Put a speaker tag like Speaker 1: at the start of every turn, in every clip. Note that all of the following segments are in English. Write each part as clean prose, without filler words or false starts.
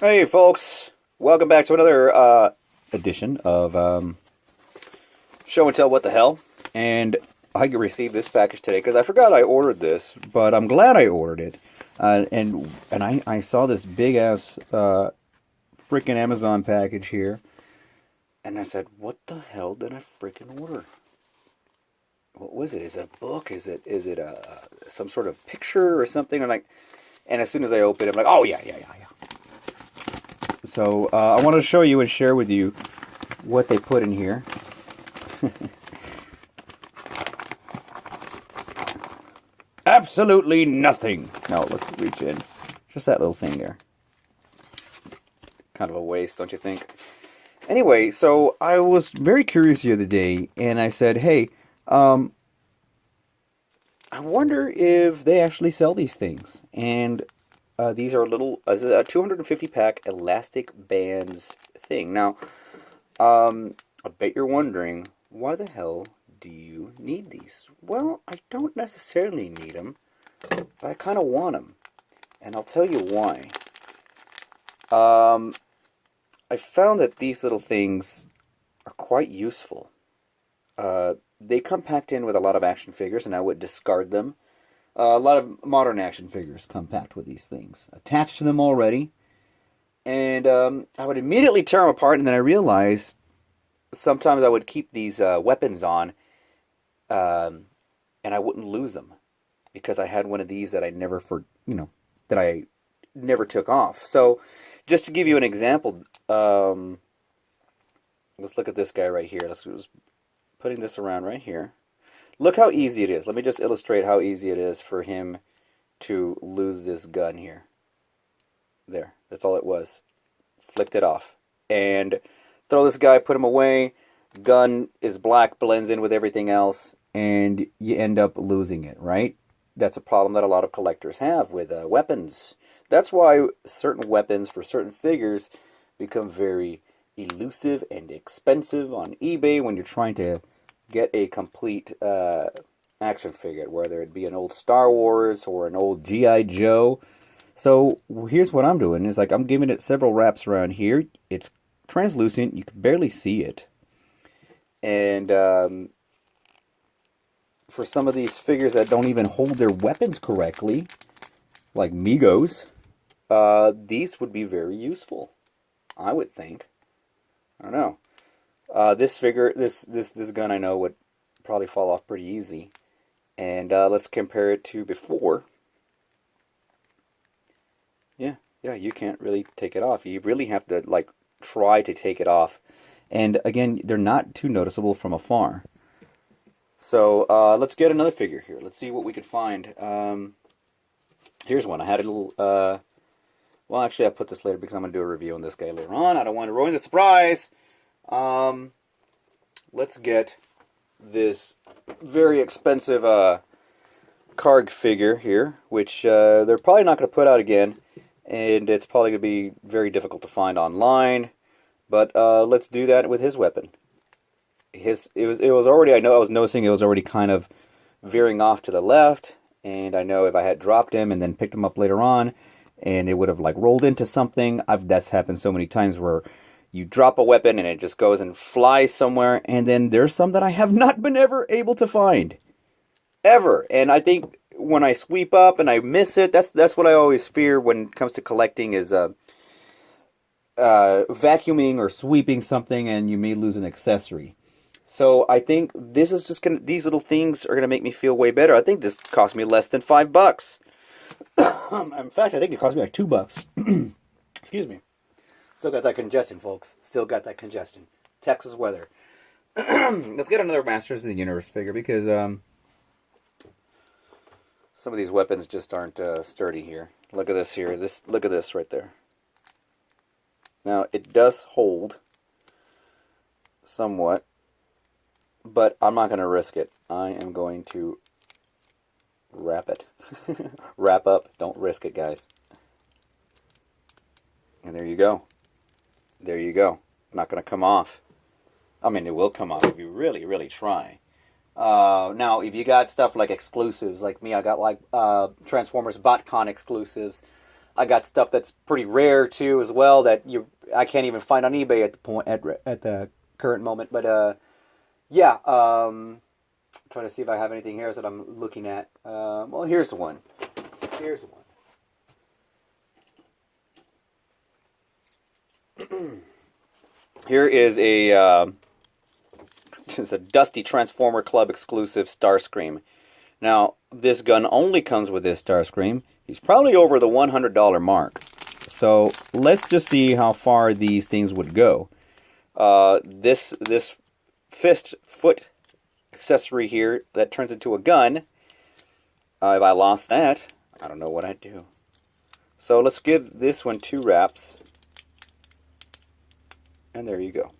Speaker 1: Hey folks, welcome back to another edition of Show and Tell What the Hell. And I received this package today because I forgot I ordered this, but I'm glad I ordered it. And I saw this big ass freaking Amazon package here, and I said, "What the hell did I freaking order? What was it? Is it a book? Is it some sort of picture or something?" And as soon as I open it, I'm like, "Oh yeah." So I wanted to show you and share with you what they put in here. Absolutely nothing. No, let's reach in. Just that little thing there. Kind of a waste, don't you think? Anyway, so I was very curious the other day, and I said, hey, I wonder if they actually sell these things. And these are little, a 250 pack elastic bands thing. Now, I bet you're wondering, why the hell do you need these? Well, I don't necessarily need them, but I kind of want them. And I'll tell you why. I found that these little things are quite useful. They come packed in with a lot of action figures, and I would discard them. A lot of modern action figures come packed with these things attached to them already. And I would immediately tear them apart, and then I realized sometimes I would keep these weapons on, and I wouldn't lose them because I had one of these that I never that I never took off. So, just to give you an example, let's look at this guy right here. Let's putting this around right here. Look how easy it is. Let me just illustrate how easy it is for him to lose this gun here. There, that's all it was. Flicked it off. And throw this guy, put him away. Gun is black, blends in with everything else, and you end up losing it, right? That's a problem that a lot of collectors have with weapons. That's why certain weapons for certain figures become very elusive and expensive on eBay when you're trying to get a complete action figure, whether it be an old Star Wars or an old G.I. Joe. So here's what I'm doing, is like I'm giving it several wraps around here. It's translucent, you can barely see it. And for some of these figures that don't even hold their weapons correctly, like Migos, these would be very useful, I would think. I don't know. This figure, this gun, I know would probably fall off pretty easy. And let's compare it to before. Yeah, you can't really take it off. You really have to like try to take it off. And again, they're not too noticeable from afar. So let's get another figure here. Let's see what we could find. Here's one. I had a little. Well, actually, I'll put this later because I'm going to do a review on this guy later on. I don't want to ruin the surprise. Let's get this very expensive Karg figure here, which they're probably not going to put out again, and it's probably going to be very difficult to find online. But let's do that with his weapon. It was already, I know I was noticing it was already kind of veering off to the left, and I know if I had dropped him and then picked him up later on, and it would have like rolled into something. That's happened so many times where you drop a weapon and it just goes and flies somewhere, and then there's some that I have not been ever able to find. Ever. And I think when I sweep up and I miss it, that's what I always fear when it comes to collecting is vacuuming or sweeping something and you may lose an accessory. So I think this is just gonna, these little things are gonna make me feel way better. I think this cost me less than $5. In fact, I think it cost me like $2. Excuse me. Still got that congestion, folks. Still got that congestion. Texas weather. Let's get another Masters of the Universe figure because some of these weapons just aren't sturdy here. Look at this here. Look at this right there. Now it does hold somewhat, but I'm not going to risk it. I am going to wrap it. Wrap up. Don't risk it, guys. And there you go. There you go. Not going to come off. I mean, it will come off if you really, really try. Now, if you got stuff like exclusives, like me, I got like Transformers BotCon exclusives. I got stuff that's pretty rare too as well that I can't even find on eBay at the current moment. But yeah, trying to see if I have anything here that I'm looking at. Well, here's one. Here's one. Here is it's a Dusty Transformer Club exclusive Starscream. Now, this gun only comes with this Starscream. He's probably over the $100 mark. So let's just see how far these things would go. This foot accessory here that turns into a gun. If I lost that, I don't know what I'd do. So let's give this one 2 wraps. And there you go.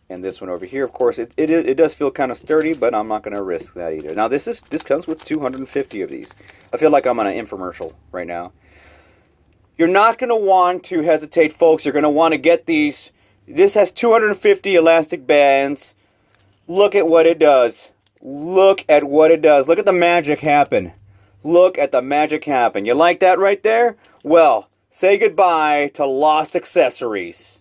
Speaker 1: And this one over here, of course, it does feel kind of sturdy, but I'm not going to risk that either. Now, this comes with 250 of these. I feel like I'm on an infomercial right now. You're not going to want to hesitate, folks. You're going to want to get these. This has 250 elastic bands. Look at what it does. Look at what it does. Look at the magic happen. Look at the magic happen. You like that right there? Well, say goodbye to lost accessories.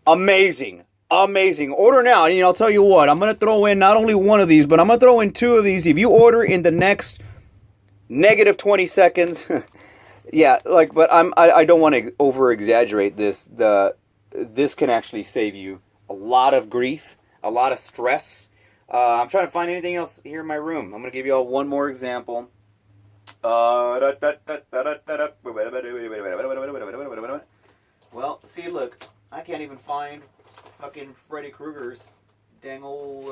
Speaker 1: Amazing. Amazing. Order now. And I'll tell you what, I'm going to throw in not only one of these, but I'm going to throw in 2 of these. If you order in the next negative 20 seconds, yeah, but I don't want to over exaggerate this. This can actually save you a lot of grief, a lot of stress. I'm trying to find anything else here in my room. I'm going to give you all one more example. Well, see, look. I can't even find fucking Freddy Krueger's dang old,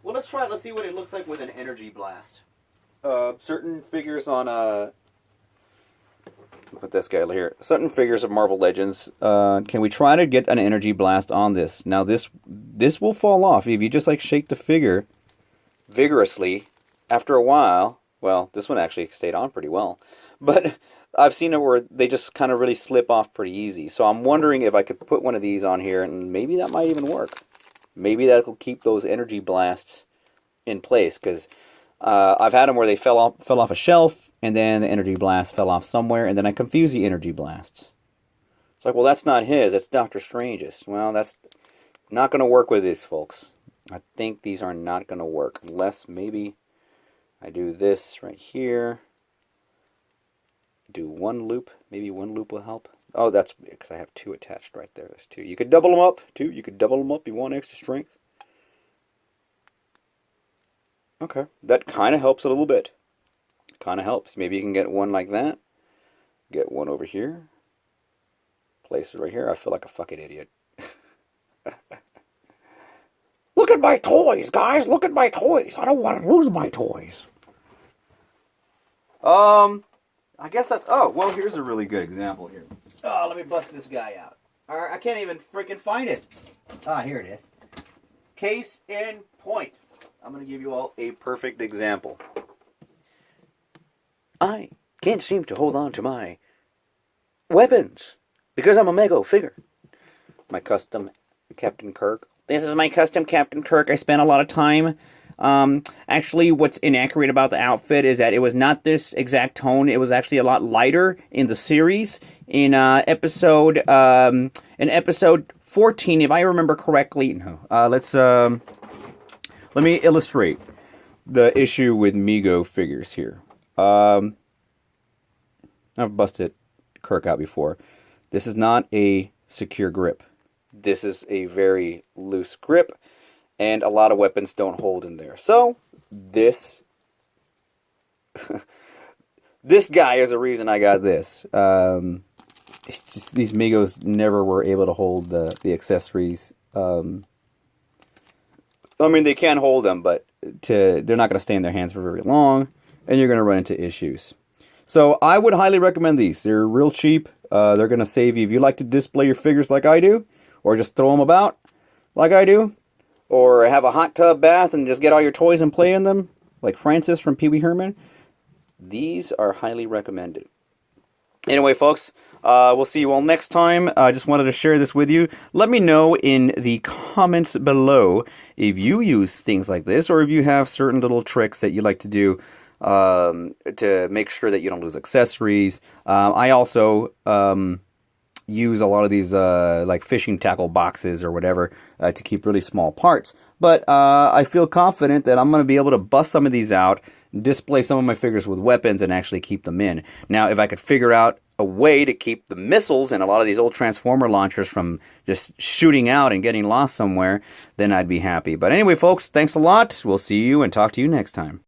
Speaker 1: Well, let's try it. Let's see what it looks like with an energy blast. Certain figures on, put this guy here. Certain figures of Marvel Legends. Can we try to get an energy blast on this? Now, this will fall off. If you just, shake the figure vigorously, after a while, well, this one actually stayed on pretty well. But I've seen it where they just kind of really slip off pretty easy. So I'm wondering if I could put one of these on here, and maybe that might even work. Maybe that will keep those energy blasts in place, because I've had them where they fell off a shelf, and then the energy blast fell off somewhere, and then I confuse the energy blasts. It's like, well, that's not his, that's Doctor Strange's. Well, that's not going to work with this, folks. I think these are not going to work, unless maybe I do this right here. Do one loop. Maybe one loop will help. Oh, that's because I have 2 attached right there. There's 2. You could double them up, too. You could double them up if you want extra strength. Okay. That kind of helps a little bit. Kind of helps. Maybe you can get one like that. Get one over here. Place it right here. I feel like a fucking idiot. Look at my toys, guys. Look at my toys. I don't want to lose my toys. I guess that's... Oh, well, here's a really good example here. Oh, let me bust this guy out. All right, I can't even freaking find it. Ah, here it is. Case in point. I'm going to give you all a perfect example. I can't seem to hold on to my weapons because I'm a Mego figure. My custom Captain Kirk. This is my custom Captain Kirk. I spent a lot of time... Actually, what's inaccurate about the outfit is that it was not this exact tone. It was actually a lot lighter in the series. In episode 14, if I remember correctly. No, let me illustrate the issue with Mego figures here. I've busted Kirk out before. This is not a secure grip. This is a very loose grip. And a lot of weapons don't hold in there. So, this guy is the reason I got this. It's just, these Megos never were able to hold the accessories. I mean, they can hold them, but they're not going to stay in their hands for very long. And you're going to run into issues. So, I would highly recommend these. They're real cheap. They're going to save you. If you like to display your figures like I do, or just throw them about like I do, or have a hot tub bath and just get all your toys and play in them, like Francis from Pee Wee Herman, these are highly recommended. Anyway, folks, we'll see you all next time. I just wanted to share this with you. Let me know in the comments below if you use things like this, or if you have certain little tricks that you like to do to make sure that you don't lose accessories. I also use a lot of these like fishing tackle boxes or whatever to keep really small parts. But I feel confident that I'm going to be able to bust some of these out, display some of my figures with weapons, and actually keep them in. Now, if I could figure out a way to keep the missiles and a lot of these old Transformer launchers from just shooting out and getting lost somewhere, then I'd be happy. But anyway, folks, thanks a lot. We'll see you and talk to you next time.